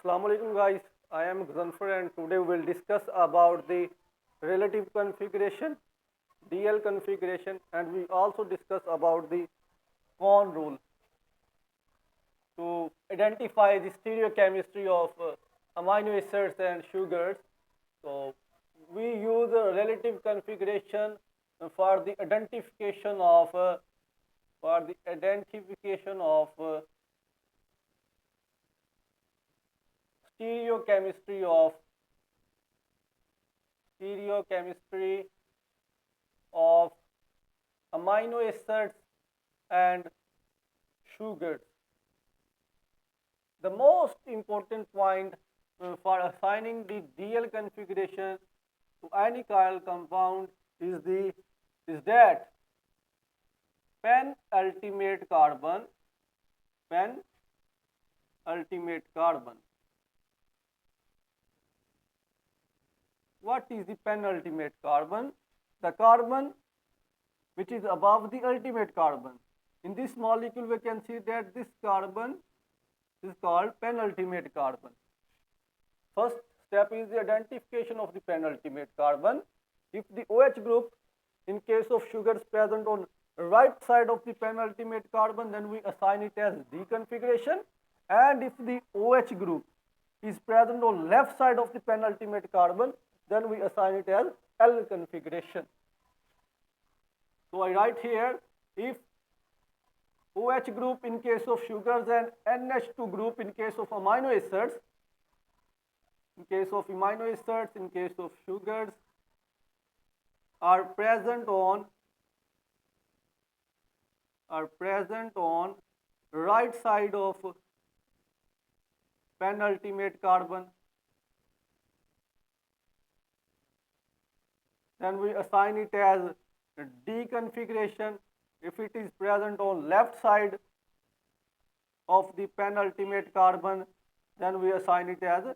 Assalamu alaikum guys, I am Zanfar and today we will discuss about the relative configuration, DL configuration, and we also discuss about the Kohn rule to identify the stereochemistry of amino acids and sugars. So we use a relative configuration for the identification of stereochemistry of stereochemistry of amino acids and sugars. The most important point for assigning the DL configuration to any chiral compound is that penultimate carbon What is the penultimate carbon? The carbon which is above the ultimate carbon. In this molecule we can see that this carbon is called penultimate carbon. First step is the identification of the penultimate carbon. If the OH group in case of sugar is present on right side of the penultimate carbon, then we assign it as D configuration, and if the OH group is present on left side of the penultimate carbon, then we assign it as L configuration. So I write here, if OH group in case of sugars and NH2 group in case of amino acids, in case of sugars are present on right side of penultimate carbon, then we assign it as D configuration. If it is present on left side of the penultimate carbon, then we assign it as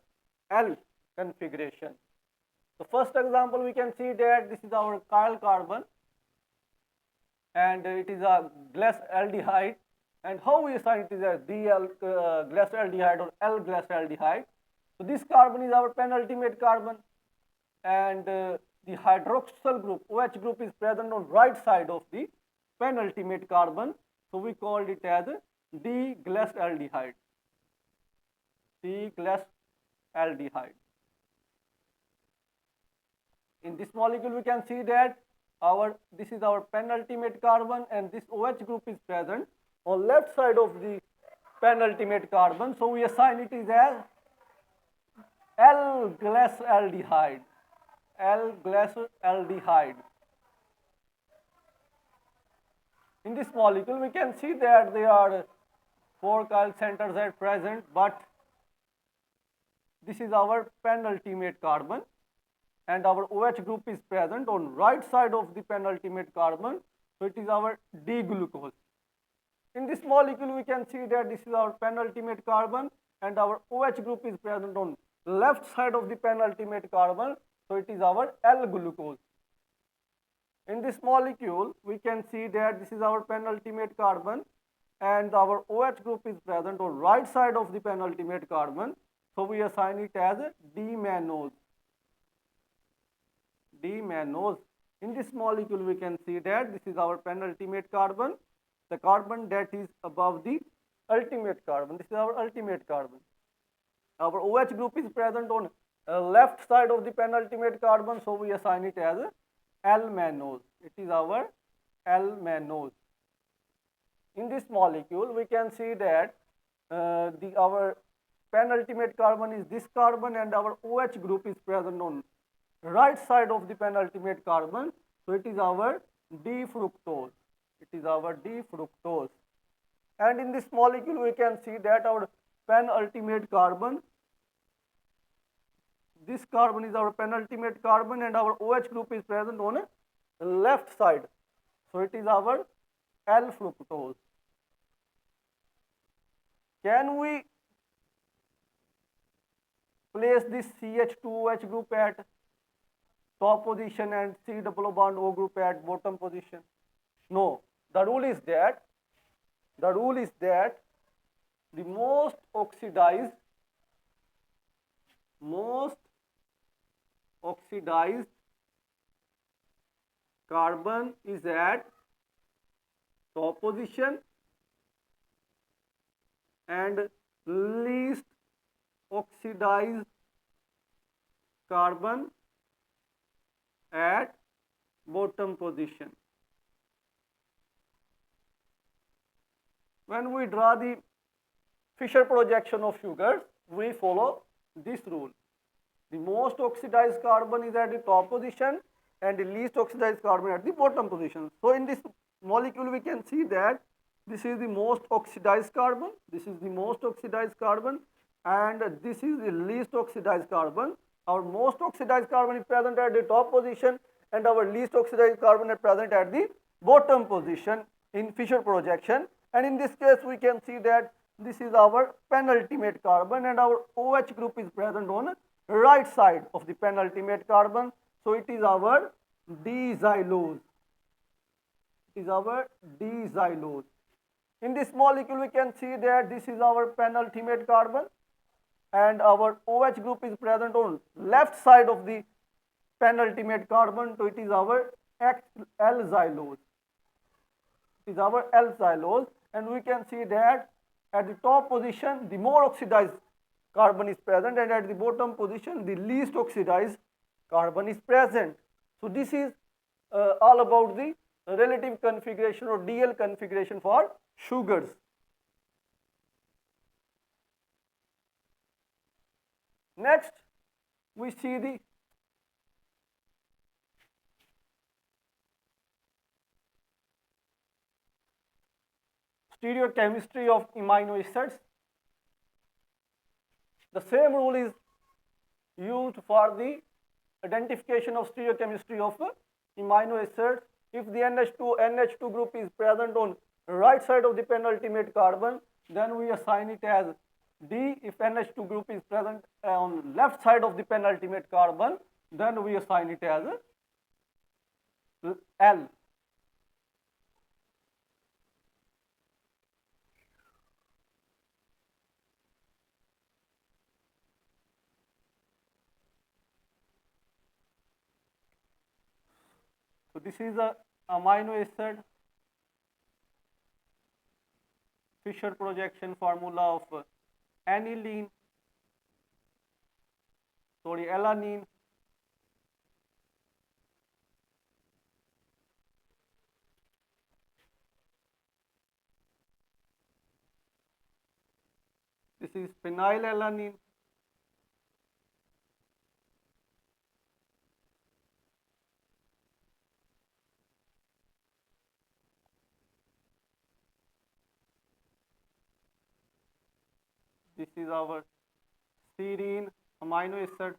L configuration. The first example we can see that this is our chiral carbon and it is a glass aldehyde, and how we assign it is as DL glass aldehyde or L glass aldehyde. So this carbon is our penultimate carbon, and the hydroxyl group, OH group, is present on right side of the penultimate carbon, so we called it as D glass aldehyde. In this molecule we can see that this is our penultimate carbon and this OH group is present on left side of the penultimate carbon, so we assign it as L glass aldehyde. In this molecule we can see that there are 4 chiral centers at present, but this is our penultimate carbon and our OH group is present on right side of the penultimate carbon, so it is our D glucose. In this molecule we can see that this is our penultimate carbon and our OH group is present on left side of the penultimate carbon, so it is our L glucose. In this molecule we can see that this is our penultimate carbon and our OH group is present on right side of the penultimate carbon, so we assign it as D-mannose. In this molecule we can see that this is our penultimate carbon, the carbon that is above the ultimate carbon. This is our ultimate carbon. Our OH group is present on left side of the penultimate carbon, so we assign it as L-mannose. It is our L-mannose. In this molecule we can see that our penultimate carbon is this carbon and our OH group is present on right side of the penultimate carbon, so it is our D-fructose. And in this molecule we can see that our penultimate carbon, this carbon is our penultimate carbon and our OH group is present on the left side, so it is our L-fructose. Can we place this CH2OH group at top position and C double bond O group at bottom position? No. The rule is that the most oxidized most oxidized carbon is at top position and least oxidized carbon at bottom position. When we draw the Fischer projection of sugars, we follow this rule. The most oxidized carbon is at the top position and the least oxidized carbon at the bottom position. So in this molecule we can see that this is the most oxidized carbon, this is the most oxidized carbon, and this is the least oxidized carbon. Our most oxidized carbon is present at the top position and our least oxidized carbon is present at the bottom position in Fischer projection. And in this case we can see that this is our penultimate carbon and our OH group is present on right side of the penultimate carbon. So it is our D-xylose. It is our D-xylose. In this molecule we can see that this is our penultimate carbon and our OH group is present on left side of the penultimate carbon. So it is our L-xylose. It is our L-xylose, and we can see that at the top position the more oxidized carbon is present and at the bottom position the least oxidized carbon is present. So this is all about the relative configuration or DL configuration for sugars. Next we see the stereochemistry of amino acids. The same rule is used for the identification of stereochemistry of amino acids. If the NH2 group is present on right side of the penultimate carbon, then we assign it as D. If NH2 group is present on left side of the penultimate carbon, then we assign it as L. So this is a amino acid Fischer projection formula of alanine, this is phenylalanine, this is our serine amino acid,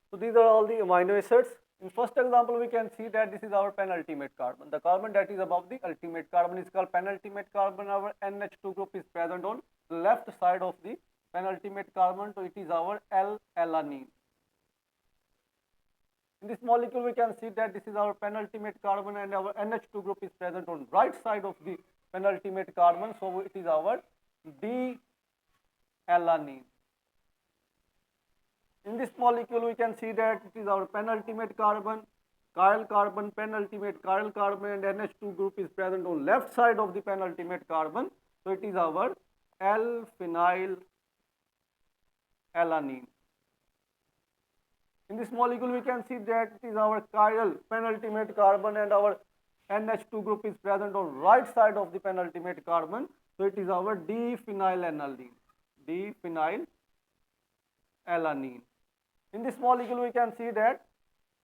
so these are all the amino acids. In first example, we can see that this is our penultimate carbon. The carbon that is above the ultimate carbon is called penultimate carbon. Our NH2 group is present on left side of the penultimate carbon, so it is our L-alanine. In this molecule, we can see that this is our penultimate carbon and our NH2 group is present on right side of the penultimate carbon, so it is our D-alanine. In this molecule, we can see that it is our penultimate carbon, chiral carbon, penultimate chiral carbon, and NH2 group is present on left side of the penultimate carbon. So it is our L-phenylalanine. In this molecule, we can see that it is our chiral penultimate carbon and our NH2 group is present on right side of the penultimate carbon. So it is our D-phenylalanine. D-phenylalanine. In this molecule, we can see that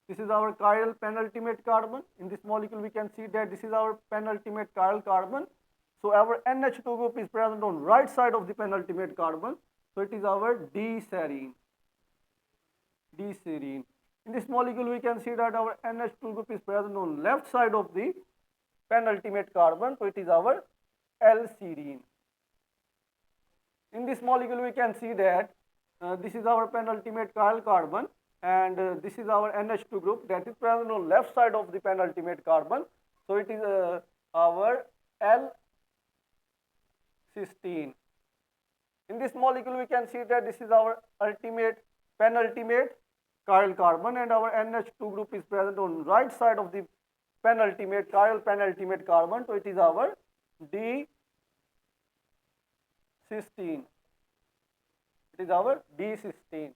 this is our chiral penultimate carbon. In this molecule, we can see that this is our penultimate chiral carbon. So our NH2 group is present on right side of the penultimate carbon. So it is our D-serine. D-serine. In this molecule, we can see that our NH2 group is present on left side of the penultimate carbon. So it is our L-serine. In this molecule, we can see that this is our penultimate chiral carbon, and this is our NH2 group that is present on left side of the penultimate carbon. So it is our L-cysteine. In this molecule, we can see that this is our penultimate chiral carbon, and our NH2 group is present on right side of the penultimate penultimate carbon. So it is our D-cysteine. It is our D-cysteine.